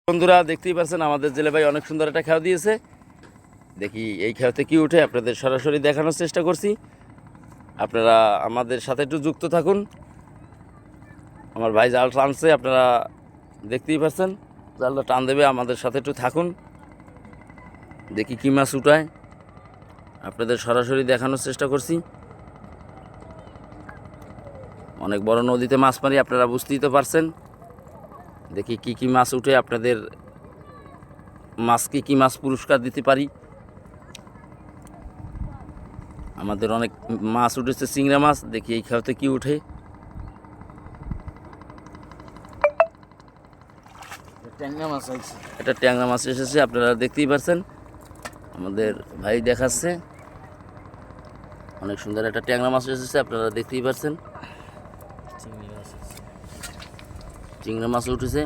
বন্ধুরা দেখতেই পাচ্ছেন আমাদের জেলে ভাই অনেক সুন্দর একটা খেয়া দিয়েছে। দেখি এই খেয়াতে কি উঠে আপনাদের সরাসরি দেখানোর চেষ্টা করছি। আপনারা আমাদের সাথে একটু যুক্ত থাকুন। আমার ভাই জাল টানছে, আপনারা দেখতেই পাচ্ছেন জালটা টান দেবে, আমাদের সাথে একটু থাকুন। দেখি কী মাছ উঠায়, আপনাদের সরাসরি দেখানোর চেষ্টা করছি। অনেক বড় নদীতে মাছ মারি, আপনারা বুঝতেই তো পারছেন। দেখি কি কি মাছ উঠে, আপনাদের মাছকে কি মাছ পুরস্কার দিতে পারি। আমাদের অনেক মাছ উঠেছে, চিংড়া মাছ। দেখি এই খেয়াতে কি উঠে। এটা ট্যাংরা মাছ এসেছে, আপনারা দেখতেই পাচ্ছেন। আমাদের ভাই দেখাচ্ছে অনেক সুন্দর একটা ট্যাংরা মাছ এসেছে, আপনারা দেখতেই পাচ্ছেন। চিংড়া মাছ উঠেছে।